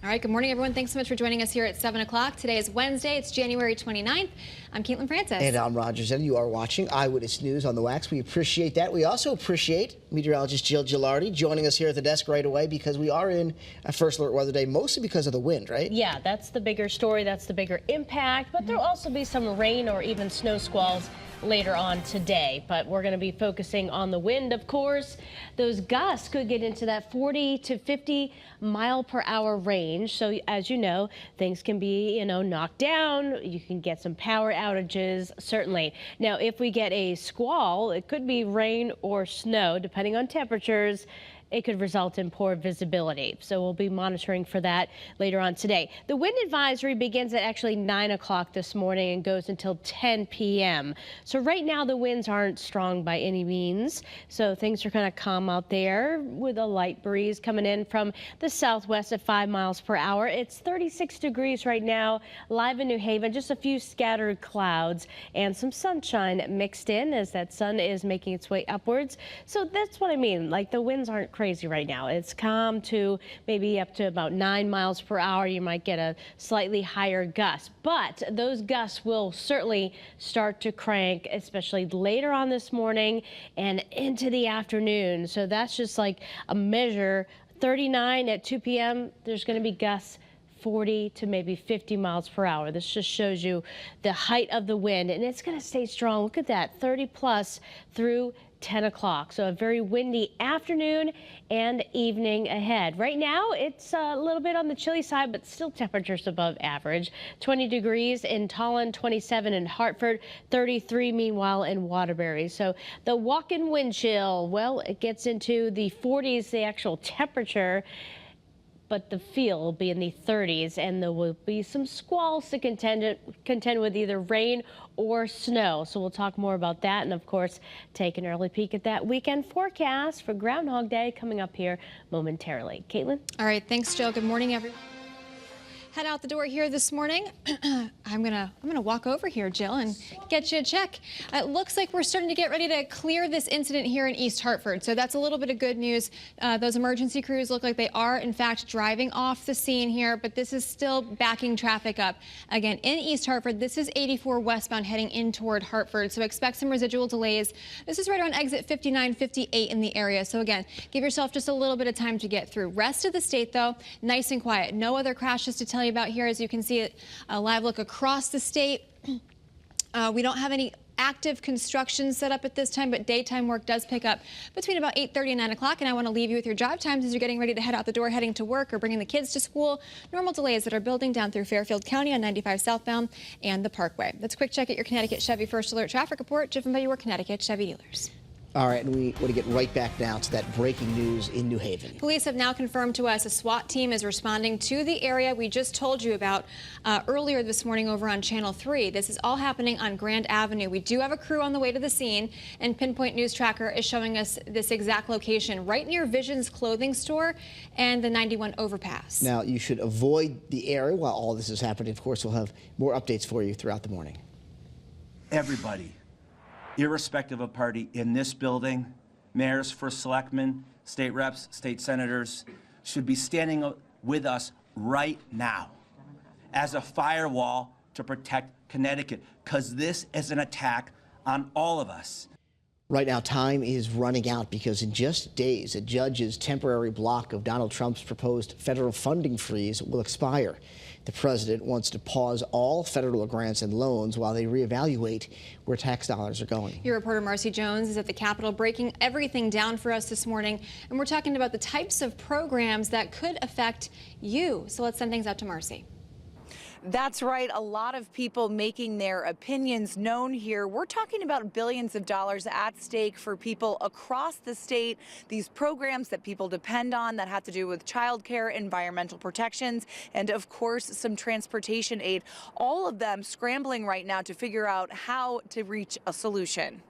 All right, good morning, everyone. Thanks so much for joining us here at 7 o'clock. Today is Wednesday. It's January 29th. I'm Caitlin Francis. And I'm Roger Zen. You are watching Eyewitness News on the Wax. We appreciate that. We also appreciate meteorologist Jill Gilardi joining us here at the desk right away because we are in a first alert weather day, mostly because of the wind, right? Yeah, that's the bigger story. That's the bigger impact. But there'll also be some rain or even snow squalls later on today, but we're going to be focusing on the wind, of course. Those gusts could get into that 40 to 50 mile per hour range. So as you know, things can be, knocked down. You can get some power outages, certainly. Now, if we get a squall, it could be rain or snow, depending on temperatures. It could result in poor visibility. So we'll be monitoring for that later on today. The wind advisory begins at actually 9 o'clock this morning and goes until 10 p.m. So right now the winds aren't strong by any means. So things are kind of calm out there with a light breeze coming in from the southwest at 5 miles per hour. It's 36 degrees right now live in New Haven. Just a few scattered clouds and some sunshine mixed in as that sun is making its way upwards. So that's what I mean. Like the winds aren't crazy right now. It's calm to maybe up to about 9 miles per hour. You might get a slightly higher gust, but those gusts will certainly start to crank, especially later on this morning and into the afternoon. So that's just like a measure. 39 at 2 p.m. There's going to be gusts 40 to maybe 50 miles per hour. This just shows you the height of the wind, and it's going to stay strong. Look at that, 30 plus through 10 o'clock. So a very windy afternoon and evening ahead. Right now, it's a little bit on the chilly side, but still temperatures above average. 20 degrees in Tolland, 27 in Hartford, 33 meanwhile in Waterbury. So the walk-in wind chill, well, it gets into the 40s, the actual temperature, but the feel will be in the 30s, and there will be some squalls to contend with either rain or snow. So we'll talk more about that, and of course, take an early peek at that weekend forecast for Groundhog Day coming up here momentarily. Caitlin? All right, thanks, Jill. Good morning, everyone. Head out the door here this morning. I'm gonna walk over here, Jill, and get you a check. It looks like we're starting to get ready to clear this incident here in East Hartford. So that's a little bit of good news. Those emergency crews look like they are, in fact, driving off the scene here, but this is still backing traffic up. Again, in East Hartford, this is 84 westbound heading in toward Hartford. So expect some residual delays. This is right on exit 59, 58 in the area. So again, give yourself just a little bit of time to get through. Rest of the state, though, nice and quiet. No other crashes to tell you about here. As you can see, a live look across the state. We don't have any active construction set up at this time, but daytime work does pick up between about 8:30 and 9 o'clock. And I want to leave you with your drive times as you're getting ready to head out the door, heading to work or bringing the kids to school. Normal delays that are building down through Fairfield County on 95 southbound and the Parkway. That's a quick check at your Connecticut Chevy First Alert traffic report, driven by your Connecticut Chevy dealers. All right, and we want to get right back now to that breaking news in New Haven. Police have now confirmed to us a SWAT team is responding to the area we just told you about earlier this morning over on Channel 3. This is all happening on Grand Avenue. We do have a crew on the way to the scene, and Pinpoint News Tracker is showing us this exact location right near Vision's clothing store and the 91 overpass. Now, you should avoid the area while all this is happening. Of course, we'll have more updates for you throughout the morning. Everybody, irrespective of party, in this building, mayors, first selectmen, state reps, state senators, should be standing with us right now as a firewall to protect Connecticut, because this is an attack on all of us. Right now, time is running out because in just days, a judge's temporary block of Donald Trump's proposed federal funding freeze will expire. The president wants to pause all federal grants and loans while they reevaluate where tax dollars are going. Your reporter Marcy Jones is at the Capitol breaking everything down for us this morning, and we're talking about the types of programs that could affect you. So let's send things out to Marcy. That's right. A lot of people making their opinions known here. We're talking about billions of dollars at stake for people across the state. These programs that people depend on that have to do with childcare, environmental protections, and of course, some transportation aid. All of them scrambling right now to figure out how to reach a solution.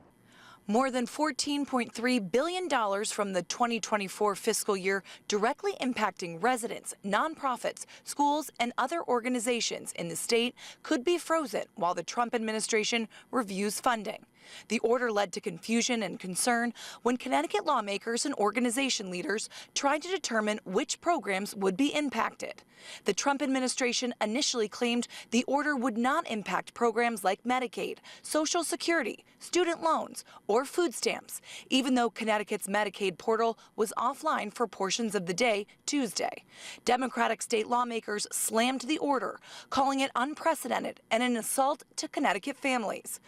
More than $14.3 billion from the 2024 fiscal year directly impacting residents, nonprofits, schools, and other organizations in the state could be frozen while the Trump administration reviews funding. The order led to confusion and concern when Connecticut lawmakers and organization leaders tried to determine which programs would be impacted. The Trump administration initially claimed the order would not impact programs like Medicaid, Social Security, student loans, or food stamps, even though Connecticut's Medicaid portal was offline for portions of the day Tuesday. Democratic state lawmakers slammed the order, calling it unprecedented and an assault to Connecticut families.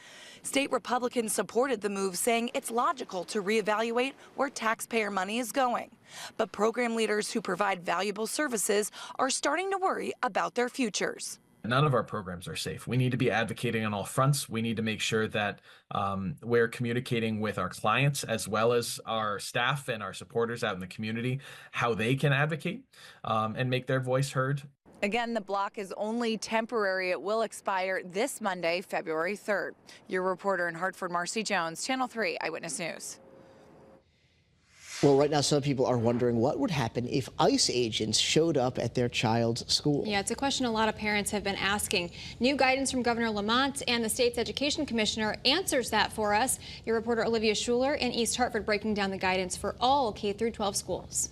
State Republicans supported the move, saying it's logical to reevaluate where taxpayer money is going. But program leaders who provide valuable services are starting to worry about their futures. None of our programs are safe. We need to be advocating on all fronts. We need to make sure that we're communicating with our clients as well as our staff and our supporters out in the community, how they can advocate and make their voice heard. Again, the block is only temporary. It will expire this Monday, February 3rd. Your reporter in Hartford, Marcy Jones, Channel 3 Eyewitness News. Well, right now, some people are wondering what would happen if ICE agents showed up at their child's school. Yeah, it's a question a lot of parents have been asking. New guidance from Governor Lamont and the state's education commissioner answers that for us. Your reporter Olivia Schuler in East Hartford breaking down the guidance for all K-12 schools.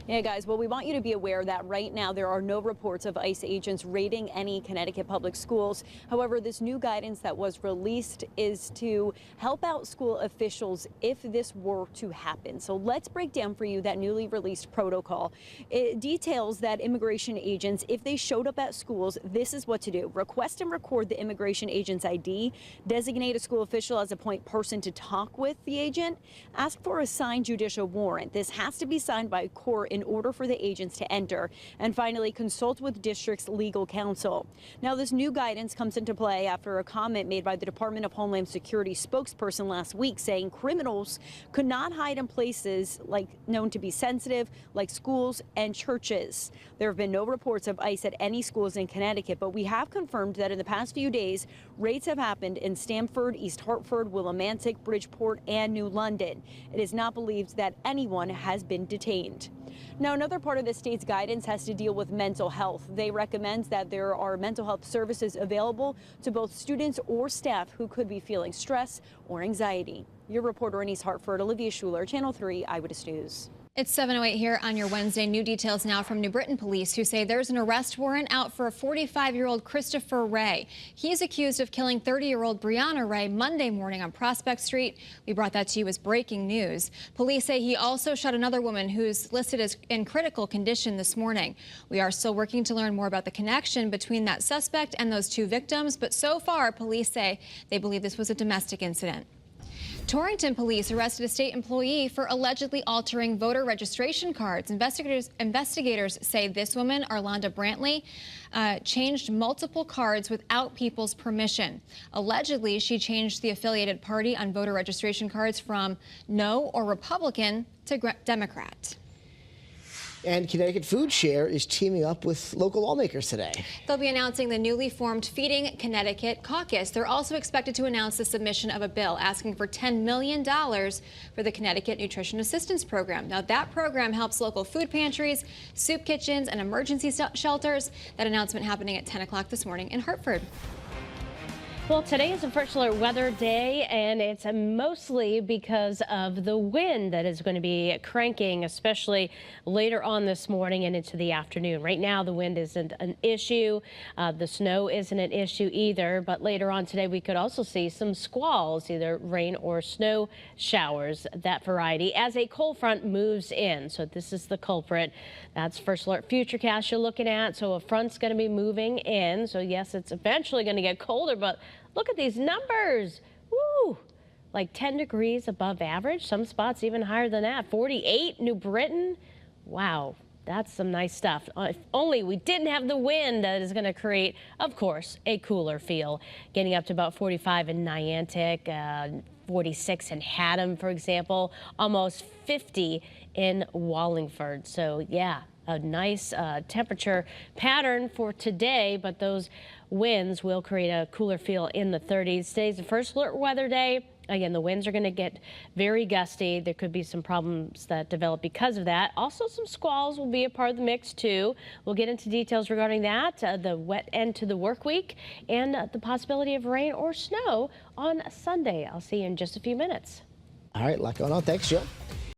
Yeah, guys, well, we want you to be aware that right now there are no reports of ICE agents raiding any Connecticut public schools. However, this new guidance that was released is to help out school officials if this were to happen. So let's break down for you that newly released protocol. It details that immigration agents, if they showed up at schools, this is what to do. Request and record the immigration agent's ID, designate a school official as a point person to talk with the agent, ask for a signed judicial warrant. This has to be signed by court in order for the agents to enter, and finally consult with district's legal counsel. Now, this new guidance comes into play after a comment made by the Department of Homeland Security spokesperson last week saying criminals could not hide in places like known to be sensitive, like schools and churches. There have been no reports of ICE at any schools in Connecticut, but we have confirmed that in the past few days, raids have happened in Stamford, East Hartford, Willimantic, Bridgeport, and New London. It is not believed that anyone has been detained. Now, another part of the state's guidance has to deal with mental health. They recommend that there are mental health services available to both students or staff who could be feeling stress or anxiety. Your reporter in East Hartford, Olivia Schuler, Channel 3 Eyewitness News. It's 7:08 here on your Wednesday. New details now from New Britain police who say there's an arrest warrant out for a 45-year-old Christopher Ray. He's accused of killing 30-year-old Brianna Ray Monday morning on Prospect Street. We brought that to you as breaking news. Police say he also shot another woman who's listed as in critical condition this morning. We are still working to learn more about the connection between that suspect and those two victims, but so far police say they believe this was a domestic incident. Torrington police arrested a state employee for allegedly altering voter registration cards. Investigators say this woman, Arlonda Brantley, changed multiple cards without people's permission. Allegedly, she changed the affiliated party on voter registration cards from no or Republican to Democrat. And Connecticut Food Share is teaming up with local lawmakers today. They'll be announcing the newly formed Feeding Connecticut Caucus. They're also expected to announce the submission of a bill asking for $10 million for the Connecticut Nutrition Assistance Program. Now, that program helps local food pantries, soup kitchens, and emergency shelters. That announcement happening at 10 o'clock this morning in Hartford. Well, today is a first alert weather day, and it's mostly because of the wind that is going to be cranking, especially later on this morning and into the afternoon. Right now, the wind isn't an issue. The snow isn't an issue either, but later on today, we could also see some squalls, either rain or snow showers, that variety, as a cold front moves in. So this is the culprit. That's first alert futurecast you're looking at. So a front's going to be moving in. So yes, it's eventually going to get colder, but look at these numbers. Woo! Like 10 degrees above average. Some spots even higher than that. 48, New Britain. Wow, that's some nice stuff. If only we didn't have the wind that is going to create, of course, a cooler feel. Getting up to about 45 in Niantic, 46 in Haddam, for example. Almost 50 in Wallingford. So, yeah, a nice temperature pattern for today, but those winds will create a cooler feel in the 30s. Today's the first alert weather day. Again, the winds are going to get very gusty. There could be some problems that develop because of that. Also, some squalls will be a part of the mix, too. We'll get into details regarding that, the wet end to the work week, and the possibility of rain or snow on Sunday. I'll see you in just a few minutes. All right, a lot going on. Thanks, Jill.